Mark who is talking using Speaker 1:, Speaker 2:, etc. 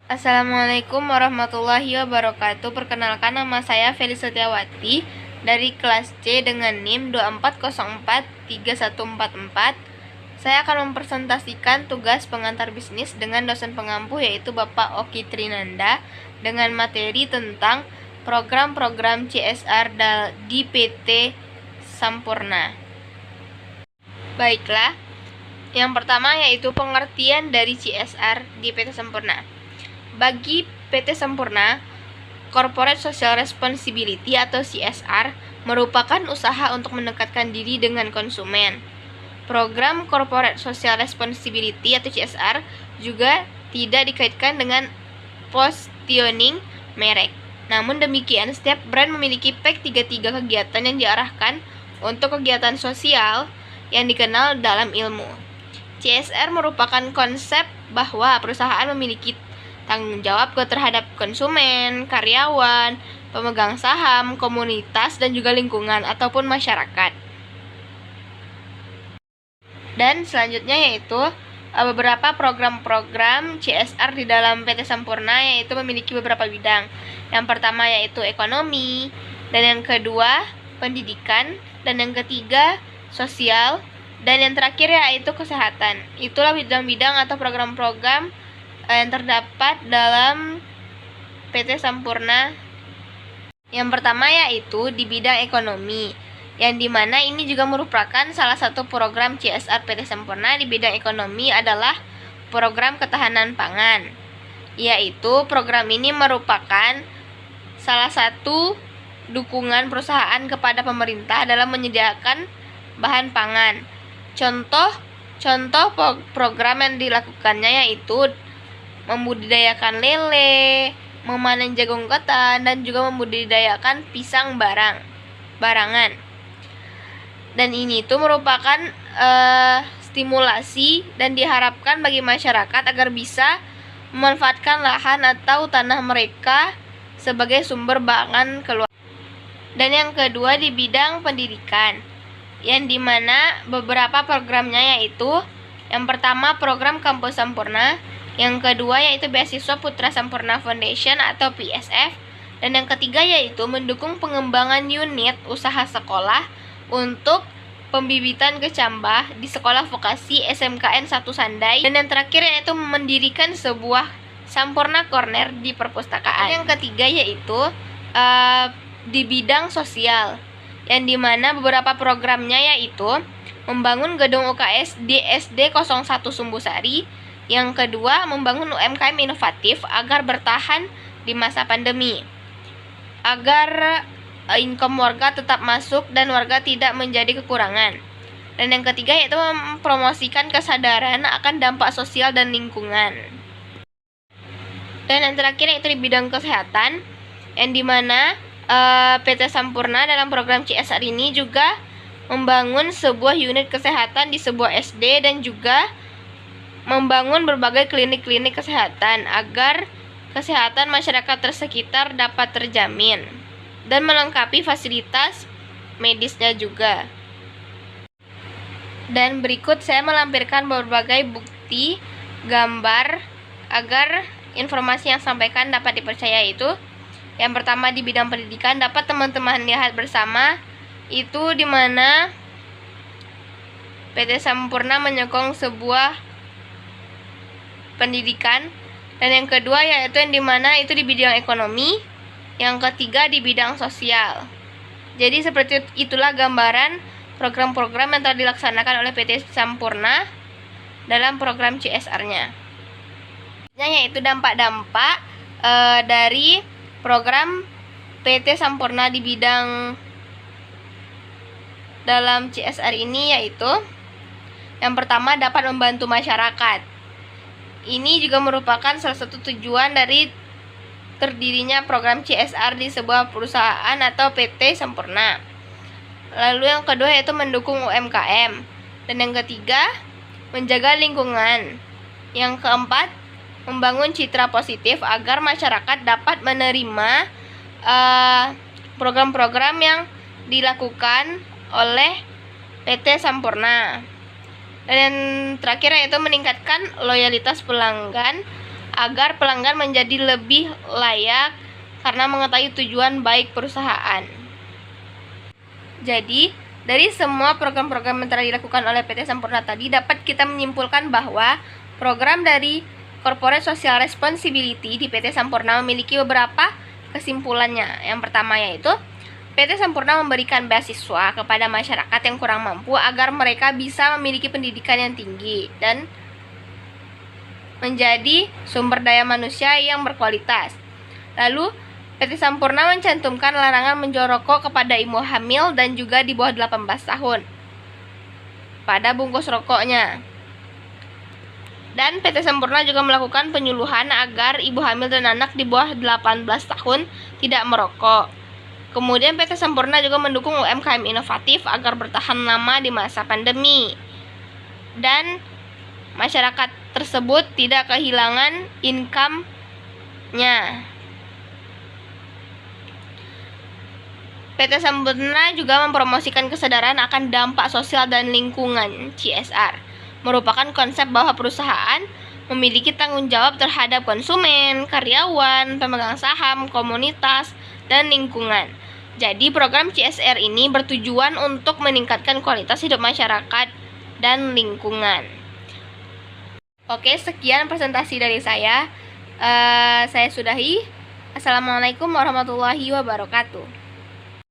Speaker 1: Assalamualaikum warahmatullahi wabarakatuh. Perkenalkan, nama saya Felis Setiawati dari kelas C dengan NIM 24043144. Saya akan mempresentasikan tugas pengantar bisnis dengan dosen pengampu, yaitu Bapak Oki Trinanda, dengan materi tentang program-program CSR di PT Sampurna. Baiklah, yang pertama yaitu pengertian dari CSR di PT Sampurna. Bagi PT Sampurna, Corporate Social Responsibility atau CSR merupakan usaha untuk mendekatkan diri dengan konsumen. Program Corporate Social Responsibility atau CSR juga tidak dikaitkan dengan positioning merek. Namun demikian, setiap brand memiliki PEG 33 kegiatan yang diarahkan untuk kegiatan sosial yang dikenal dalam ilmu. CSR merupakan konsep bahwa perusahaan memiliki tanggung jawab terhadap konsumen, karyawan, pemegang saham, komunitas, dan juga lingkungan ataupun masyarakat. Dan selanjutnya yaitu beberapa program-program CSR di dalam PT Sampurna, yaitu memiliki beberapa bidang. Yang pertama yaitu ekonomi, dan yang kedua pendidikan, dan yang ketiga sosial, dan yang terakhir yaitu kesehatan. Itulah bidang-bidang atau program-program yang terdapat dalam PT Sampurna. Yang pertama yaitu di bidang ekonomi, yang dimana ini juga merupakan salah satu program CSR PT Sampurna di bidang ekonomi adalah program ketahanan pangan, yaitu program ini merupakan salah satu dukungan perusahaan kepada pemerintah dalam menyediakan bahan pangan. Contoh program yang dilakukannya yaitu membudidayakan lele, memanen jagung ketan, dan juga membudidayakan pisang barangan. Dan ini tuh merupakan stimulasi dan diharapkan bagi masyarakat agar bisa memanfaatkan lahan atau tanah mereka sebagai sumber pangan keluarga. Dan yang kedua di bidang pendidikan, yang dimana beberapa programnya yaitu yang pertama program Kampus Sampurna, yang kedua yaitu beasiswa Putra Sampurna Foundation atau PSF, dan yang ketiga yaitu mendukung pengembangan unit usaha sekolah untuk pembibitan kecambah di sekolah vokasi SMKN 1 Sandai, dan yang terakhir yaitu mendirikan sebuah Sampurna Corner di perpustakaan. Dan yang ketiga yaitu di bidang sosial, yang dimana beberapa programnya yaitu membangun gedung UKS di SD 01 Sumbusari. Yang kedua, membangun UMKM inovatif agar bertahan di masa pandemi, agar income warga tetap masuk dan warga tidak menjadi kekurangan. Dan yang ketiga yaitu mempromosikan kesadaran akan dampak sosial dan lingkungan. Dan yang terakhir yaitu di bidang kesehatan, yang dimana PT Sampurna dalam program CSR ini juga membangun sebuah unit kesehatan di sebuah SD dan juga membangun berbagai klinik-klinik kesehatan agar kesehatan masyarakat tersekitar dapat terjamin dan melengkapi fasilitas medisnya juga. Dan berikut saya melampirkan berbagai bukti gambar agar informasi yang sampaikan dapat dipercaya. Itu yang pertama di bidang pendidikan, dapat teman-teman lihat bersama itu di mana PT Sampurna menyokong sebuah pendidikan, dan yang kedua yaitu yang dimana itu di bidang ekonomi, yang ketiga di bidang sosial. Jadi seperti itulah gambaran program-program yang telah dilaksanakan oleh PT Sampurna dalam program CSR-nya. Yaitu dampak-dampak dari program PT Sampurna di bidang dalam CSR ini, yaitu yang pertama dapat membantu masyarakat. Ini juga merupakan salah satu tujuan dari terdirinya program CSR di sebuah perusahaan atau PT Sampurna. Lalu yang kedua yaitu mendukung UMKM. Dan yang ketiga, menjaga lingkungan. Yang keempat, membangun citra positif agar masyarakat dapat menerima program-program yang dilakukan oleh PT Sampurna. Dan yang terakhir yaitu meningkatkan loyalitas pelanggan agar pelanggan menjadi lebih layak karena mengetahui tujuan baik perusahaan. Jadi, dari semua program-program yang telah dilakukan oleh PT Sampurna tadi, dapat kita menyimpulkan bahwa program dari Corporate Social Responsibility di PT Sampurna memiliki beberapa kesimpulannya. Yang pertama yaitu PT Sampurna memberikan beasiswa kepada masyarakat yang kurang mampu agar mereka bisa memiliki pendidikan yang tinggi dan menjadi sumber daya manusia yang berkualitas. Lalu, PT Sampurna mencantumkan larangan menjual rokok kepada ibu hamil dan juga di bawah 18 tahun pada bungkus rokoknya. Dan PT Sampurna juga melakukan penyuluhan agar ibu hamil dan anak di bawah 18 tahun tidak merokok. Kemudian PT Sampurna juga mendukung UMKM inovatif agar bertahan lama di masa pandemi. Dan masyarakat tersebut tidak kehilangan income-nya. PT Sampurna juga mempromosikan kesadaran akan dampak sosial dan lingkungan (CSR). Merupakan konsep bahwa perusahaan memiliki tanggung jawab terhadap konsumen, karyawan, pemegang saham, komunitas, dan lingkungan. Jadi program CSR ini bertujuan untuk meningkatkan kualitas hidup masyarakat dan lingkungan. Oke, sekian presentasi dari saya. Saya sudahi. Assalamualaikum warahmatullahi wabarakatuh.